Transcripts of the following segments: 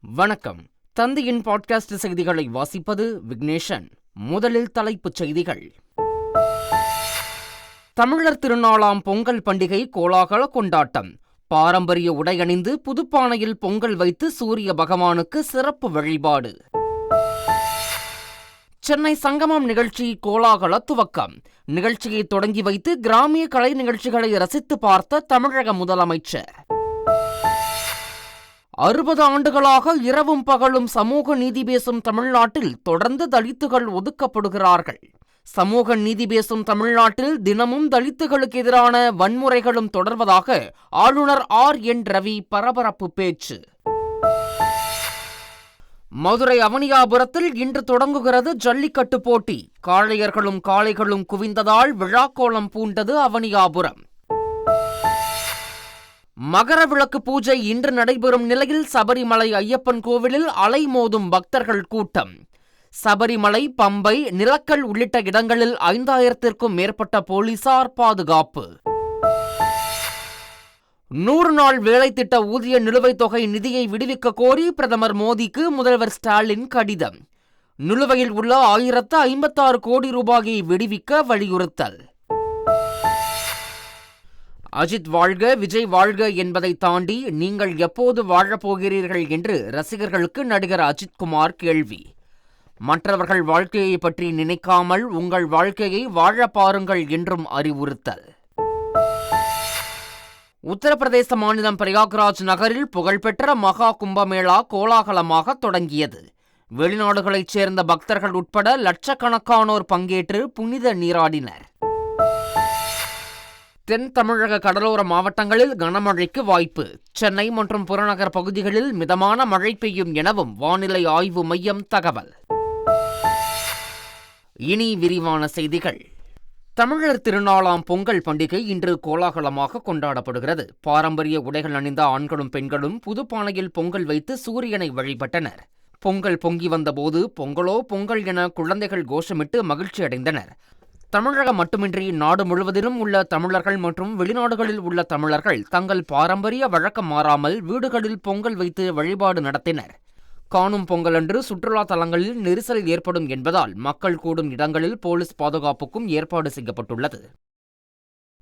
வணக்கம். தந்தையின் பாட்காஸ்ட் செய்திகளை வாசிப்பது விக்னேஷன். முதலில் தலைப்புச் செய்திகள். தமிழர் திருநாளாம் பொங்கல் பண்டிகை கோலாகல கொண்டாட்டம். பாரம்பரிய உடையணிந்து புதுப்பானையில் பொங்கல் வைத்து சூரிய பகவானுக்கு சிறப்பு வழிபாடு. சென்னை சங்கமம் நிகழ்ச்சி கோலாகல துவக்கம். நிகழ்ச்சியை தொடங்கி வைத்து கிராமிய கலை நிகழ்ச்சிகளை ரசித்து பார்த்த தமிழக முதலமைச்சர். 60 ஆண்டுகளாக இரவும் பகலும் சமூக நீதி பேசும் தமிழ்நாட்டில் தொடர்ந்து தலித்துகள் ஒதுக்கப்படுகிறார்கள். சமூக நீதி பேசும் தமிழ்நாட்டில் தினமும் தலித்துகளுக்கு எதிரான வன்முறைகளும் தொடர்வதாக ஆளுநர் RN ரவி பரபரப்பு பேச்சு. மதுரை அவனியாபுரத்தில் இன்று தொடங்குகிறது ஜல்லிக்கட்டு போட்டி. காளையர்களும் காளைகளும் குவிந்ததால் விழாக்கோலம் பூண்டது அவனியாபுரம். மகர விளக்கு பூஜை இன்று நடைபெறும் நிலையில் சபரிமலை ஐயப்பன் கோவிலில் அலைமோதும் பக்தர்கள் கூட்டம். சபரிமலை, பம்பை, நிலக்கல் உள்ளிட்ட இடங்களில் 5000த்திற்கும் மேற்பட்ட போலீசார் பாதுகாப்பு. 100 நாள் வேலை திட்ட ஊதிய நிலுவைத் தொகை நிதியை விடுவிக்க கோரி பிரதமர் மோடிக்கு முதல்வர் ஸ்டாலின் கடிதம். நிலுவையில் உள்ள 1056 கோடி ரூபாயை விடுவிக்க வலியுறுத்தல். அஜித் வாழ்க, விஜய் வாழ்க என்பதை தாண்டி நீங்கள் எப்போது வாழப்போகிறீர்கள் என்று ரசிகர்களுக்கு நடிகர் அஜித்குமார் கேள்வி. மற்றவர்கள் வாழ்க்கையை பற்றி நினைக்காமல் உங்கள் வாழ்க்கையை வாழ பாருங்கள் என்றும் அறிவுறுத்தல். உத்தரப்பிரதேச மாநிலம் பிரயாக்ராஜ் நகரில் புகழ்பெற்ற மகா கும்பமேளா கோலாகலமாக தொடங்கியது. வெளிநாடுகளைச் சேர்ந்த பக்தர்கள் உட்பட லட்சக்கணக்கானோர் பங்கேற்று புனித நீராடினர். தென் தமிழக கடலோர மாவட்டங்களில் கனமழைக்கு வாய்ப்பு. சென்னை மற்றும் புறநகர் பகுதிகளில் மிதமான மழை பெய்யும் எனவும் வானிலை ஆய்வு மையம் தகவல். இனி விரிவான செய்திகள். தமிழர் திருநாளாம் பொங்கல் பண்டிகை இன்று கோலாகலமாக கொண்டாடப்படுகிறது. பாரம்பரிய உடைகள் அணிந்த ஆண்களும் பெண்களும் புதுப்பானையில் பொங்கல் வைத்து சூரியனை வழிபட்டனர். பொங்கல் பொங்கி வந்தபோது பொங்கலோ பொங்கல் என குழந்தைகள் கோஷமிட்டு மகிழ்ச்சி அடைந்தனர். தமிழகம் மட்டுமின்றி நாடு முழுவதிலும் உள்ள தமிழர்கள் மற்றும் வெளிநாடுகளில் உள்ள தமிழர்கள் தங்கள் பாரம்பரிய வழக்கம் மாறாமல் வீடுகளில் பொங்கல் வைத்து வழிபாடு நடத்தினர். காணும் பொங்கலன்று சுற்றுலா தலங்களில் நெரிசல் ஏற்படும் என்பதால் மக்கள் கூடும் இடங்களில் போலீஸ் பாதுகாப்புக்கும் ஏற்பாடு செய்யப்பட்டுள்ளது.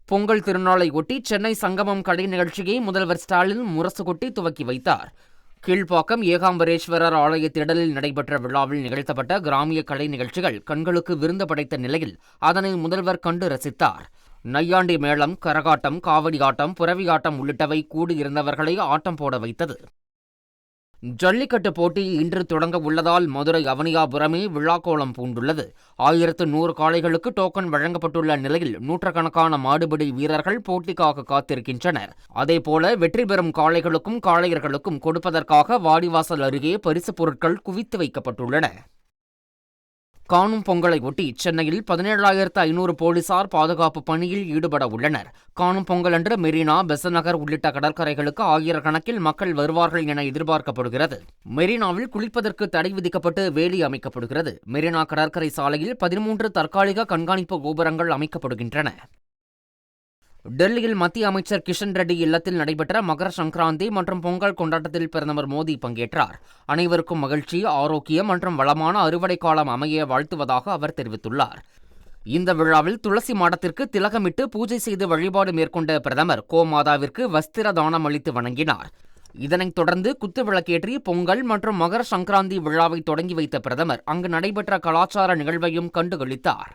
பொங்கல் திருநாளை ஒட்டி சென்னை சங்கமம் கலை நிகழ்ச்சியை முதல்வர் ஸ்டாலின் முரசு கொட்டி துவக்கி வைத்தார். கீழ்ப்பாக்கம் ஏகாம்பரேஸ்வரர் ஆலய திடலில் நடைபெற்ற விழாவில் நிகழ்த்தப்பட்ட கிராமிய கலை நிகழ்ச்சிகள் கண்களுக்கு விருந்து படைத்த நிலையில் அதனை முதல்வர் கண்டு ரசித்தார். நையாண்டி மேளம், கரகாட்டம், காவடி ஆட்டம், புரவியாட்டம் உள்ளிட்டவை கூடியிருந்தவர்களை ஆட்டம் போட வைத்தது. ஜல்லிக்கட்டு போட்டி இன்று தொடங்க உள்ளதால் மதுரை அவனியாபுரமே விழாக்கோலம் பூண்டுள்ளது. 1100 காளைகளுக்கு டோக்கன் வழங்கப்பட்டுள்ள நிலையில் நூற்றுக்கணக்கான மாடுபிடி வீரர்கள் போட்டிக்காக காத்திருக்கின்றனர். அதேபோல வெற்றி பெறும் காளைகளுக்கும் காளையர்களுக்கும் கொடுப்பதற்காக வாடிவாசல் அருகே பரிசுப் பொருட்கள் குவித்து வைக்கப்பட்டுள்ளன. காணும் பொங்கலை ஒட்டி சென்னையில் 17,500 போலீசார் பாதுகாப்பு பணியில் ஈடுபட உள்ளனர். காணும் பொங்கல் அன்று மெரினா, பெசநகர் உள்ளிட்ட கடற்கரைகளுக்கு ஆயிரக்கணக்கில் மக்கள் வருவார்கள் என எதிர்பார்க்கப்படுகிறது. மெரினாவில் குளிப்பதற்கு தடை விதிக்கப்பட்டு வேலி அமைக்கப்படுகிறது. மெரினா கடற்கரை சாலையில் 13 தற்காலிக கண்காணிப்பு கோபுரங்கள் அமைக்கப்படுகின்றன. டெல்லியில் மத்திய அமைச்சர் கிஷன் ரெட்டி இல்லத்தில் நடைபெற்ற மகர சங்கராந்தி மற்றும் பொங்கல் கொண்டாட்டத்தில் பிரதமர் மோடி பங்கேற்றார். அனைவருக்கும் மகிழ்ச்சி, ஆரோக்கியம் மற்றும் வளமான அறுவடை காலம் அமைய வாழ்த்துவதாக அவர் தெரிவித்துள்ளார். இந்த விழாவில் துளசி மாடத்திற்கு திலகமிட்டு பூஜை செய்து வழிபாடு மேற்கொண்ட பிரதமர் கோமாதாவிற்கு வஸ்திர தானம் அளித்து வணங்கினார். இதனைத் தொடர்ந்து குத்துவிளக்கேற்றி பொங்கல் மற்றும் மகர சங்கராந்தி விழாவை தொடங்கி வைத்த பிரதமர் அங்கு நடைபெற்ற கலாச்சார நிகழ்வையும் கண்டுகளித்தார்.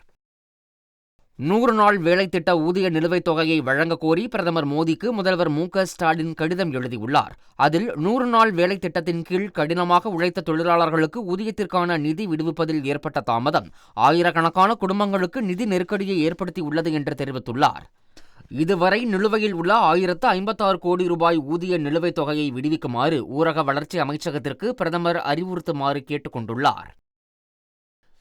100 நாள் வேலை திட்ட ஊதிய நிலுவைத் தொகையை வழங்க கோரி பிரதமர் மோடிக்கு முதல்வர் MK ஸ்டாலின் கடிதம் எழுதியுள்ளார். அதில் 100 நாள் வேலை திட்டத்தின் கீழ் கடினமாக உழைத்த தொழிலாளர்களுக்கு ஊதியத்திற்கான நிதி விடுவிப்பதில் ஏற்பட்ட தாமதம் ஆயிரக்கணக்கான குடும்பங்களுக்கு நிதி நெருக்கடியை ஏற்படுத்தியுள்ளது என்று தெரிவித்துள்ளார். இதுவரை நிலுவையில் உள்ள 1056 கோடி ரூபாய் ஊதிய நிலுவைத் தொகையை விடுவிக்குமாறு ஊரக வளர்ச்சி அமைச்சகத்திற்கு பிரதமர் அறிவுறுத்துமாறு கேட்டுக் கொண்டுள்ளார்.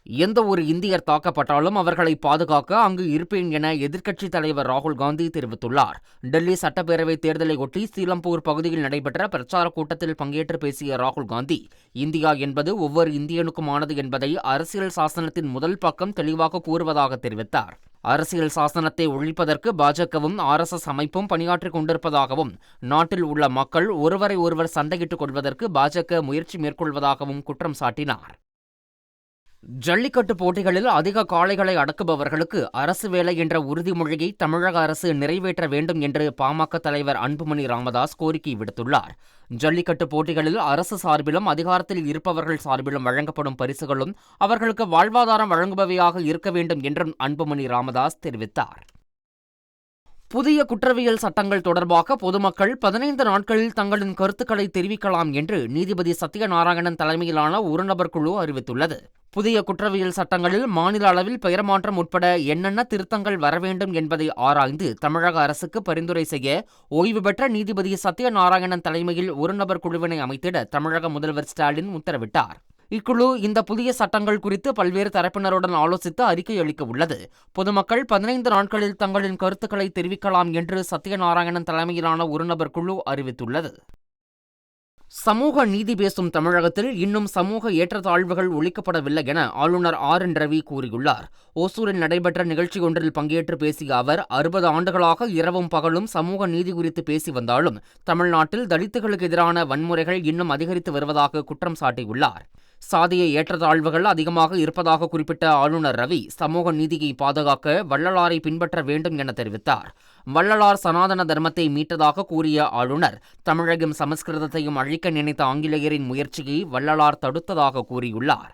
எந்த ஒரு இந்தியர் தாக்கப்பட்டாலும் அவர்களை பாதுகாக்க அங்கு இருப்பேன் என எதிர்க்கட்சித் தலைவர் ராகுல் காந்தி தெரிவித்துள்ளார். டெல்லி சட்டப்பேரவை தேர்தலை ஒட்டி சீலம்பூர் பகுதியில் நடைபெற்ற பிரச்சார கூட்டத்தில் பங்கேற்று பேசிய ராகுல் காந்தி, இந்தியா என்பது ஒவ்வொரு இந்தியனுக்குமானது என்பதை அரசியல் சாசனத்தின் முதல் பக்கம் தெளிவாக கூறுவதாக தெரிவித்தார். அரசியல் சாசனத்தை ஒழிப்பதற்கு பாஜகவும் RSS அமைப்பும் பணியாற்றிக் கொண்டிருப்பதாகவும், நாட்டில் உள்ள மக்கள் ஒருவரை ஒருவர் சண்டையிட்டுக் கொள்வதற்கு பாஜக முயற்சி மேற்கொள்வதாகவும் குற்றம் சாட்டினார். ஜல்லிக்கட்டு போட்டிகளில் அதிக காளைகளை அடக்குபவர்களுக்கு அரசு வேலை என்ற உறுதிமொழியை தமிழக அரசு நிறைவேற்ற வேண்டும் என்று பாமக தலைவர் அன்புமணி ராமதாஸ் கோரிக்கை விடுத்துள்ளார். ஜல்லிக்கட்டு போட்டிகளில் அரசு சார்பிலும் அதிகாரத்தில் இருப்பவர்கள் சார்பிலும் வழங்கப்படும் பரிசுகளும் அவர்களுக்கு வாழ்வாதாரம் வழங்குபவையாக இருக்க வேண்டும் என்றும் அன்புமணி ராமதாஸ் தெரிவித்தார். புதிய குற்றவியல் சட்டங்கள் தொடர்பாக பொதுமக்கள் 15 நாட்களில் தங்களின் கருத்துக்களை தெரிவிக்கலாம் என்று நீதிபதி சத்யநாராயணன் தலைமையிலான ஒருநபர் குழு அறிவித்துள்ளது. புதிய குற்றவியல் சட்டங்களில் மாநில அளவில் பெயர் மாற்றம் உட்பட என்னென்ன திருத்தங்கள் வர வேண்டும் என்பதை ஆராய்ந்து தமிழக அரசுக்கு பரிந்துரை செய்ய ஓய்வு பெற்ற நீதிபதி சத்யநாராயணன் தலைமையில் ஒருநபர் குழுவினை அமைத்திட தமிழக முதல்வர் ஸ்டாலின் உத்தரவிட்டார். இக்குழு இந்த புதிய சட்டங்கள் குறித்து பல்வேறு தரப்பினருடன் ஆலோசித்து அறிக்கை அளிக்க உள்ளது. பொதுமக்கள் 15 நாட்களில் தங்களின் கருத்துக்களை தெரிவிக்கலாம் என்று சத்யநாராயணன் தலைமையிலான ஒருநபர் குழு அறிவித்துள்ளது. சமூக நீதி பேசும் தமிழகத்தில் இன்னும் சமூக ஏற்றத்தாழ்வுகள் ஒழிக்கப்படவில்லை என ஆளுநர் RN ரவி கூறியுள்ளார். ஓசூரில் நடைபெற்ற நிகழ்ச்சி ஒன்றில் பங்கேற்று பேசிய அவர், 60 ஆண்டுகளாக இரவும் பகலும் சமூக நீதி குறித்து பேசி வந்தாலும் தமிழ்நாட்டில் தலித்துகளுக்கு எதிரான வன்முறைகள் இன்னும் அதிகரித்து வருவதாக குற்றம் சாட்டியுள்ளார். சாதிய ஏற்றத்தாழ்வுகள் அதிகமாக இருப்பதாக குறிப்பிட்ட ஆளுநர் ரவி, சமூக நீதியை பாதுகாக்க வள்ளலாரை பின்பற்ற வேண்டும் என தெரிவித்தார். வள்ளலார் சனாதன தர்மத்தை மீட்டதாக கூறிய ஆளுநர், தமிழையும் சமஸ்கிருதத்தையும் அழிக்க நினைத்த ஆங்கிலேயரின் முயற்சியை வள்ளலார் தடுத்ததாக கூறியுள்ளார்.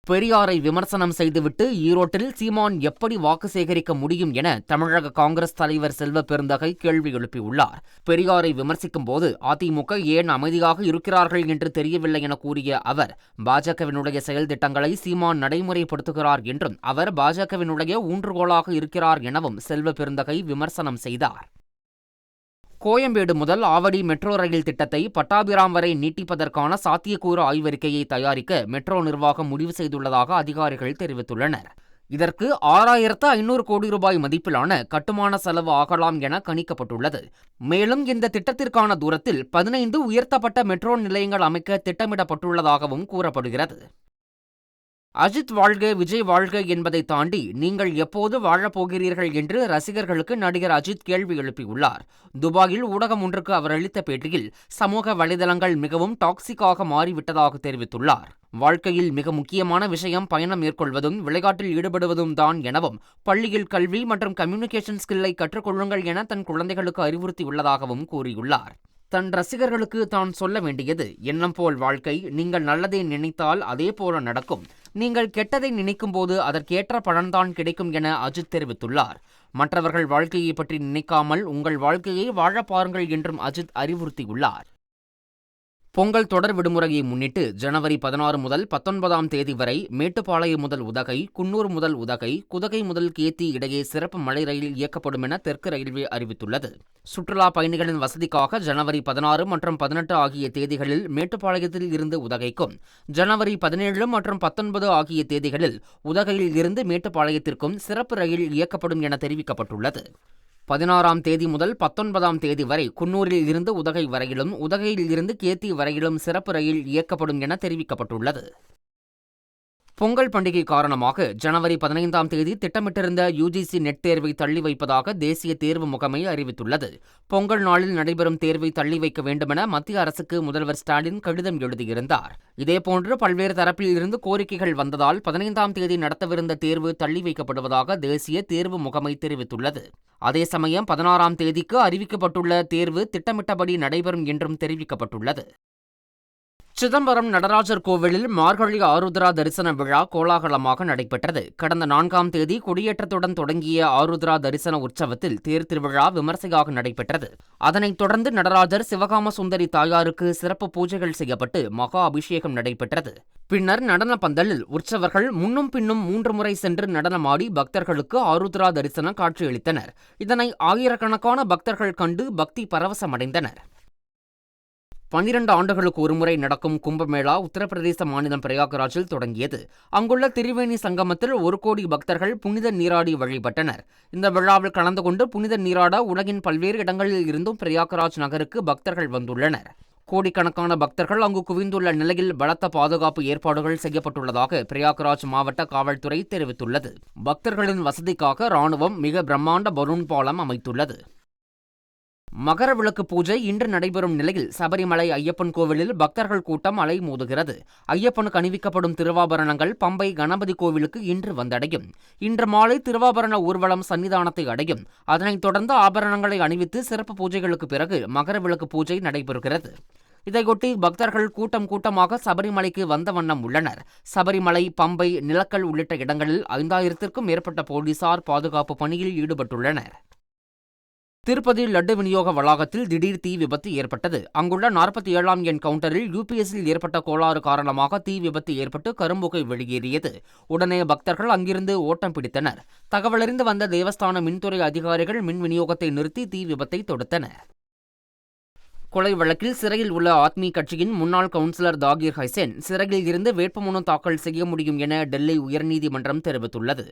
பெரியாரை விமர்சனம் செய்துவிட்டு ஈரோட்டில் சீமான் எப்படி வாக்கு சேகரிக்க முடியும் என தமிழக காங்கிரஸ் தலைவர் செல்வ பெருந்தகை கேள்வி எழுப்பியுள்ளார். பெரியாரை விமர்சிக்கும் போது அதிமுக ஏன் அமைதியாக இருக்கிறார்கள் என்று தெரியவில்லை என கூறிய அவர், பாஜகவினுடைய செயல் திட்டங்களை சீமான் நடைமுறைப்படுத்துகிறார் என்றும் அவர் பாஜகவினுடைய ஊன்றுகோலாக இருக்கிறார் எனவும் செல்வ பெருந்தகை விமர்சனம் செய்தார். கோயம்பேடு முதல் ஆவடி மெட்ரோ ரயில் திட்டத்தை பட்டாபிராம் வரை நீட்டிப்பதற்கான சாத்தியக்கூறு ஆய்வறிக்கையை தயாரிக்க மெட்ரோ நிர்வாகம் முடிவு செய்துள்ளதாக அதிகாரிகள் தெரிவித்துள்ளனர். இதற்கு 6500 கோடி ரூபாய் மதிப்பிலான கட்டுமான செலவு ஆகலாம் என கணிக்கப்பட்டுள்ளது. மேலும் இந்த திட்டத்திற்கான தூரத்தில் 15 உயர்த்தப்பட்ட மெட்ரோ நிலையங்கள் அமைக்க திட்டமிடப்பட்டுள்ளதாகவும் கூறப்படுகிறது. அஜித் வாழ்க, விஜய் வாழ்க என்பதை தாண்டி நீங்கள் எப்போது வாழப்போகிறீர்கள் என்று ரசிகர்களுக்கு நடிகர் அஜித் கேள்வி எழுப்பியுள்ளார். துபாயில் ஊடகம் ஒன்றுக்கு அவர் அளித்த பேட்டியில், சமூக வலைதளங்கள் மிகவும் டாக்ஸிக்காக மாறிவிட்டதாக தெரிவித்துள்ளார். வாழ்க்கையில் மிக முக்கியமான விஷயம் பயணம் மேற்கொள்வதும் விளையாட்டில் ஈடுபடுவதும் தான் எனவும், பள்ளியில் கல்வி மற்றும் கம்யூனிகேஷன் ஸ்கில்லை கற்றுக்கொள்ளுங்கள் என தன் குழந்தைகளுக்கு அறிவுறுத்தியுள்ளதாகவும் கூறியுள்ளார். தன் ரசிகர்களுக்கு தான் சொல்ல வேண்டியது, எண்ணம் போல் வாழ்க்கை, நீங்கள் நல்லதை நினைத்தால் அதே போல நடக்கும், நீங்கள் கெட்டதை நினைக்கும் போது அதற்கேற்ற பலன்தான் கிடைக்கும் என அஜித் தெரிவித்துள்ளார். மற்றவர்கள் வாழ்க்கையை பற்றி நினைக்காமல் உங்கள் வாழ்க்கையை வாழ பாருங்கள் என்றும் அஜித் அறிவுறுத்தியுள்ளார். பொங்கல் தொடர் விடுமுறையை முன்னிட்டு ஜனவரி 16 முதல் 19ஆம் தேதி வரை மேட்டுப்பாளையம் முதல் உதகை, குன்னூர் முதல் உதகை, குதகை முதல் கேத்தி இடையே சிறப்பு மலை ரயில் இயக்கப்படும் என தெற்கு ரயில்வே அறிவித்துள்ளது. சுற்றுலா பயணிகளின் வசதிக்காக ஜனவரி 16 மற்றும் 18 ஆகிய தேதிகளில் மேட்டுப்பாளையத்தில் இருந்து உதகைக்கும், ஜனவரி 17 மற்றும் 19 ஆகிய தேதிகளில் உதகையில் இருந்து மேட்டுப்பாளையத்திற்கும் சிறப்பு ரயில் இயக்கப்படும் என தெரிவிக்கப்பட்டுள்ளது. 16ஆம் தேதி முதல் 19ஆம் தேதி வரை குன்னூரில் இருந்து உதகை வரையிலும், உதகையில் இருந்து கேத்தி வரையிலும் சிறப்பு ரயில் இயக்கப்படும் என தெரிவிக்கப்பட்டுள்ளது. பொங்கல் பண்டிகை காரணமாக ஜனவரி 15ஆம் தேதி திட்டமிட்டிருந்த UGC நெட் தேர்வை தள்ளி வைப்பதாக தேசிய தேர்வு முகமை அறிவித்துள்ளது. பொங்கல் நாளில் நடைபெறும் தேர்வை தள்ளி வைக்க வேண்டுமென மத்திய அரசுக்கு முதல்வர் ஸ்டாலின் கடிதம் எழுதியிருந்தார். இதேபோன்று பல்வேறு தரப்பில் இருந்து கோரிக்கைகள் வந்ததால் 15ஆம் தேதி நடத்தவிருந்த தேர்வு தள்ளி வைக்கப்படுவதாக தேசிய தேர்வு முகமை தெரிவித்துள்ளது. அதே சமயம் 16ஆம் தேதிக்கு அறிவிக்கப்பட்டுள்ள தேர்வு திட்டமிட்டபடி நடைபெறும் என்றும் தெரிவிக்கப்பட்டுள்ளது. சிதம்பரம் நடராஜர் கோவிலில் மார்கழி ஆருத்ரா தரிசன விழா கோலாகலமாக நடைபெற்றது. கடந்த 4ஆம் தேதி கொடியேற்றத்துடன் தொடங்கிய ஆருத்ரா தரிசன உற்சவத்தில் தேர் திருவிழா விமர்சையாக நடைபெற்றது. அதனைத் தொடர்ந்து நடராஜர் சிவகாம சுந்தரி தாயாருக்கு சிறப்பு பூஜைகள் செய்யப்பட்டு மகா அபிஷேகம் நடைபெற்றது. பின்னர் நடன பந்தலில் உற்சவர்கள் முன்னும் பின்னும் 3 முறை சென்று நடனமாடி பக்தர்களுக்கு ஆருத்ரா தரிசன காட்சியளித்தனர். இதனை ஆயிரக்கணக்கான பக்தர்கள் கண்டு பக்தி பரவசமடைந்தனர். 12 ஆண்டுகளுக்கு ஒருமுறை நடக்கும் கும்பமேளா உத்தரப்பிரதேச மாநிலம் பிரயாக்ராஜில் தொடங்கியது. அங்குள்ள திரிவேணி சங்கமத்தில் 1 கோடி பக்தர்கள் புனித நீராடி வழிபட்டனர். இந்த விழாவில் கலந்து கொண்டு புனித நீராட உலகின் பல்வேறு இடங்களில் இருந்தும் பிரயாக்ராஜ் நகருக்கு பக்தர்கள் வந்துள்ளனர். கோடிக்கணக்கான பக்தர்கள் அங்கு குவிந்துள்ள நிலையில் பலத்த பாதுகாப்பு ஏற்பாடுகள் செய்யப்பட்டுள்ளதாக பிரயாக்ராஜ் மாவட்ட காவல்துறை தெரிவித்துள்ளது. பக்தர்களின் வசதிக்காக ராணுவம் மிக பிரம்மாண்ட பலூன் பாலம் அமைத்துள்ளது. மகர விளக்கு பூஜை இன்று நடைபெறும் நிலையில் சபரிமலை ஐயப்பன் கோவிலில் பக்தர்கள் கூட்டம் அலைமோதுகிறது. ஐயப்பனுக்கு அணிவிக்கப்படும் திருவாபரணங்கள் பம்பை கணபதி கோவிலுக்கு இன்று வந்தடையும். இன்று மாலை திருவாபரண ஊர்வலம் சன்னிதானத்தை அடையும். அதனைத் தொடர்ந்து ஆபரணங்களை அணிவித்து சிறப்பு பூஜைகளுக்கு பிறகு மகர விளக்கு பூஜை நடைபெறுகிறது. இதையொட்டி பக்தர்கள் கூட்டம் கூட்டமாக சபரிமலைக்கு வந்த வண்ணம் உள்ளனர். சபரிமலை, பம்பை, நிலக்கல் உள்ளிட்ட இடங்களில் 5000த்திற்கும் மேற்பட்ட போலீசார் பாதுகாப்பு பணியில் ஈடுபட்டுள்ளனர். திருப்பதி லட்டு விநியோக வளாகத்தில் திடீர் தீ விபத்து ஏற்பட்டது. அங்குள்ள 47ஆம் எண் கவுண்டரில் யூபிஎஸ்சில் ஏற்பட்ட கோளாறு காரணமாக தீ விபத்து ஏற்பட்டு கரும்புகை வெளியேறியது. உடனே பக்தர்கள் அங்கிருந்து ஓட்டம் பிடித்தனர். தகவலறிந்து வந்த தேவஸ்தான மின்துறை அதிகாரிகள் மின் விநியோகத்தை நிறுத்தி தீ விபத்தை தடுத்தனர். கொலை வழக்கில் சிறையில் உள்ள ஆத்மி கட்சியின் முன்னாள் கவுன்சிலர் தாகிர் ஹுசைன் சிறையில் இருந்து வேட்புமனு தாக்கல் செய்ய முடியும் என டெல்லி உயர்நீதிமன்றம் தெரிவித்துள்ளது.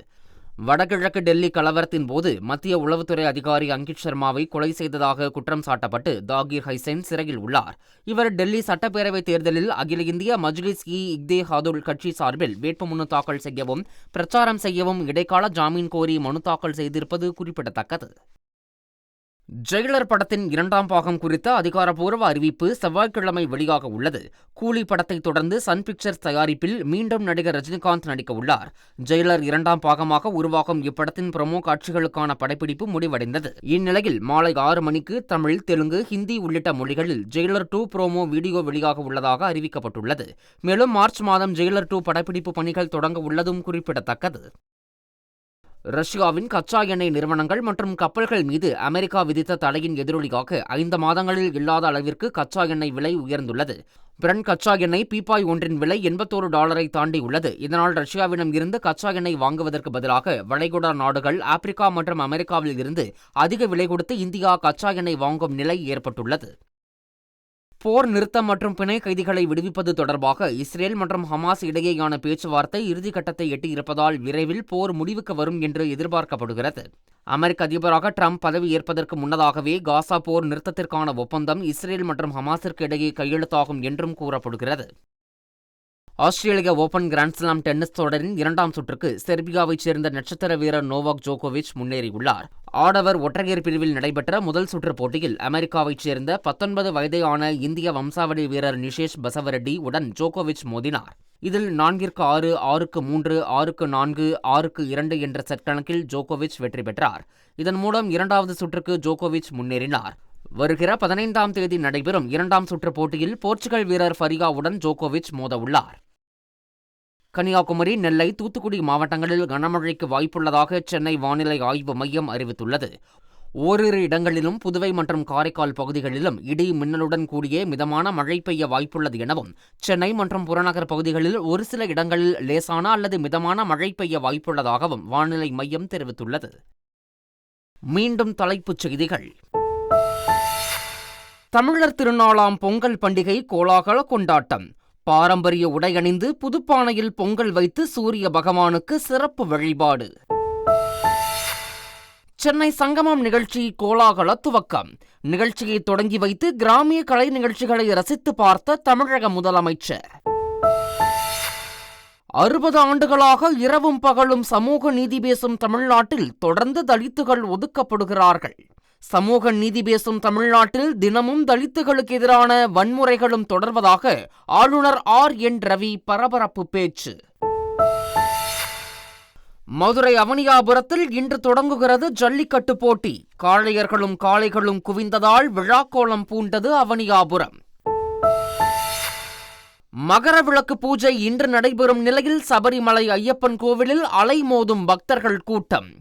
வடகிழக்கு டெல்லி கலவரத்தின் போது மத்திய உளவுத்துறை அதிகாரி அங்கித் சர்மாவை கொலை செய்ததாக குற்றம் சாட்டப்பட்டு தாகிர் ஹுசைன் சிறையில் உள்ளார். இவர் டெல்லி சட்டப்பேரவைத் தேர்தலில் அகில இந்திய மஜ்லிஸ்-இ-இத்தேஹாதுல் கட்சி சார்பில் வேட்புமனு தாக்கல் செய்யவும் பிரச்சாரம் செய்யவும் இடைக்கால ஜாமீன் கோரி மனு தாக்கல் செய்திருப்பது குறிப்பிடத்தக்கது. ஜெயிலர் படத்தின் 2ஆம் பாகம் குறித்த அதிகாரப்பூர்வ அறிவிப்பு செவ்வாய்க்கிழமை வெளியாக உள்ளது. கூலி படத்தை தொடர்ந்து சன் பிக்சர்ஸ் தயாரிப்பில் மீண்டும் நடிகர் ரஜினிகாந்த் நடிக்க உள்ளார். ஜெயிலர் 2ஆம் பாகமாக உருவாகும் இப்படத்தின் ப்ரோமோ காட்சிகளுக்கான படப்பிடிப்பு முடிவடைந்தது. இந்நிலையில் மாலை 6 மணிக்கு தமிழ், தெலுங்கு, ஹிந்தி உள்ளிட்ட மொழிகளில் ஜெயிலர் 2 ப்ரோமோ வீடியோ வெளியாக உள்ளதாக அறிவிக்கப்பட்டுள்ளது. மேலும் மார்ச் மாதம் ஜெயிலர் 2 படப்பிடிப்பு பணிகள் தொடங்க உள்ளதும் குறிப்பிடத்தக்கது. ரஷ்யாவின் கச்சா எண்ணெய் நிறுவனங்கள் மற்றும் கப்பல்கள் மீது அமெரிக்கா விதித்த தடையின் எதிரொலியாக 5 மாதங்களில் இல்லாத அளவிற்கு கச்சா எண்ணெய் விலை உயர்ந்துள்ளது. பிரண்ட் கச்சா எண்ணெய் பீப்பாய் ஒன்றின் விலை $81 தாண்டியுள்ளது. இதனால் ரஷ்யாவிடம் இருந்து கச்சா எண்ணெய் வாங்குவதற்கு பதிலாக வளைகுடா நாடுகள், ஆப்பிரிக்கா மற்றும் அமெரிக்காவில் இருந்து அதிக விலை கொடுத்து இந்தியா கச்சா எண்ணெய் வாங்கும் நிலை ஏற்பட்டுள்ளது. போர் நிறுத்தம் மற்றும் பிணை கைதிகளை விடுவிப்பது தொடர்பாக இஸ்ரேல் மற்றும் ஹமாஸ் இடையேயான பேச்சுவார்த்தை இறுதிக்கட்டத்தை எட்டியிருப்பதால் விரைவில் போர் முடிவுக்கு வரும் என்று எதிர்பார்க்கப்படுகிறது. அமெரிக்க அதிபராக ட்ரம்ப் பதவியேற்பதற்கு முன்னதாகவே காசா போர் நிறுத்தத்திற்கான ஒப்பந்தம் இஸ்ரேல் மற்றும் ஹமாஸிற்கு இடையே கையெழுத்தாகும் என்றும் கூறப்படுகிறது. ஆஸ்திரேலிய ஓபன் கிராண்ட்ஸ்லாம் டென்னிஸ் தொடரின் 2ஆம் சுற்றுக்கு செர்பியாவைச் சேர்ந்த நட்சத்திர வீரர் நோவாக் ஜோகோவிச் முன்னேறியுள்ளார். ஆடவர் ஒற்றையர் பிரிவில் நடைபெற்ற முதல் சுற்று போட்டியில் அமெரிக்காவைச் சேர்ந்த 19 வயதேயான இந்திய வம்சாவளி வீரர் நிஷேஷ் பசவரெட்டி உடன் ஜோகோவிச் மோதினார். இதில் 4-6, 6-3, 6-4, 6-2 என்ற செட் கணக்கில் ஜோகோவிச் வெற்றி பெற்றார். இதன் மூலம் 2வது சுற்றுக்கு ஜோகோவிச் முன்னேறினார். வருகிற 15ஆம் தேதி நடைபெறும் 2ஆம் சுற்று போட்டியில் போர்ச்சுகல் வீரர் ஃபரிகாவுடன் ஜோகோவிச் மோதவுள்ளார். கன்னியாகுமரி, நெல்லை, தூத்துக்குடி மாவட்டங்களில் கனமழைக்கு வாய்ப்புள்ளதாக சென்னை வானிலை ஆய்வு மையம் அறிவித்துள்ளது. ஓரிரு இடங்களிலும் புதுவை மற்றும் காரைக்கால் பகுதிகளிலும் இடி மின்னலுடன் கூடிய மிதமான மழை பெய்ய வாய்ப்புள்ளது எனவும், சென்னை மற்றும் புறநகர் பகுதிகளில் ஒரு சில இடங்களில் லேசான அல்லது மிதமான மழை பெய்ய வாய்ப்புள்ளதாகவும் வானிலை மையம் தெரிவித்துள்ளது. மீண்டும் தலைப்புச் செய்திகள். தமிழர் திருநாளாம் பொங்கல் பண்டிகை கோலாகல கொண்டாட்டம். பாரம்பரிய உடையணிந்து புதுப்பானையில் பொங்கல் வைத்து சூரிய பகவானுக்கு சிறப்பு வழிபாடு. சென்னை சங்கமம் நிகழ்ச்சி கோலாகல துவக்கம். நிகழ்ச்சியை தொடங்கி வைத்து கிராமிய கலை நிகழ்ச்சிகளை ரசித்து பார்த்த தமிழக முதலமைச்சர். 60 ஆண்டுகளாக இரவும் பகலும் சமூக நீதி பேசும் தமிழ்நாட்டில் தொடர்ந்து தலித்துகள் ஒதுக்கப்படுகிறார்கள். சமூக நீதி பேசும் தமிழ்நாட்டில் தினமும் தலித்துகளுக்கு எதிரான வன்முறைகளும் தொடர்வதாக ஆளுநர் RN ரவி பரபரப்பு பேச்சு. மதுரை அவனியாபுரத்தில் இன்று தொடங்குகிறது ஜல்லிக்கட்டு போட்டி. காளையர்களும் காளைகளும் குவிந்ததால் விழாக்கோலம் பூண்டது அவனியாபுரம். மகர விளக்கு பூஜை இன்று நடைபெறும் நிலையில் சபரிமலை ஐயப்பன் கோவிலில் அலைமோதும் பக்தர்கள் கூட்டம்.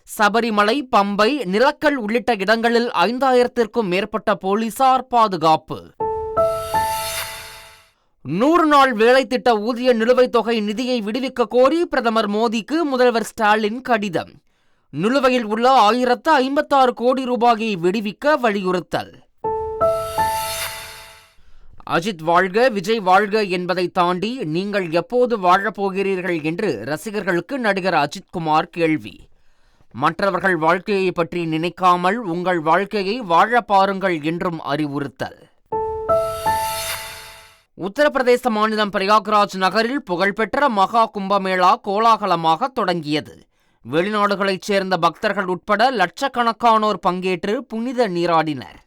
சபரிமலை, பம்பை, நிலக்கல் உள்ளிட்ட இடங்களில் 5000த்திற்கும் மேற்பட்ட போலீசார் பாதுகாப்பு. 100 நாள் வேலை திட்ட ஊதிய நிலுவைத் தொகை நிதியை விடுவிக்க கோரி பிரதமர் மோடிக்கு முதல்வர் ஸ்டாலின் கடிதம். நிலுவையில் உள்ள 1056 கோடி ரூபாயை விடுவிக்க வலியுறுத்தல். அஜித் வாழ்க, விஜய் வாழ்க என்பதை தாண்டி நீங்கள் எப்போது வாழப்போகிறீர்கள் என்று ரசிகர்களுக்கு நடிகர் அஜித்குமார் கேள்வி. மற்றவர்கள் வாழ்க்கையை பற்றி நினைக்காமல் உங்கள் வாழ்க்கையை வாழ பாருங்கள் என்றும் அறிவுறுத்தல். உத்தரப்பிரதேச மாநிலம் பிரயாக்ராஜ் நகரில் புகழ்பெற்ற மகா கும்பமேளா கோலாகலமாக தொடங்கியது. வெளிநாடுகளைச் சேர்ந்த பக்தர்கள் உட்பட லட்சக்கணக்கானோர் பங்கேற்று புனித நீராடினர்.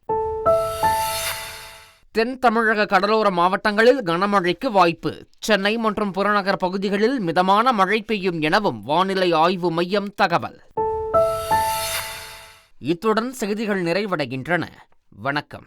தென் தமிழக கடலோர மாவட்டங்களில் கனமழைக்கு வாய்ப்பு. சென்னை மற்றும் புறநகர் பகுதிகளில் மிதமான மழை பெய்யும் எனவும் வானிலை ஆய்வு மையம் தகவல். இத்துடன் செய்திகள் நிறைவடைகின்றன. வணக்கம்.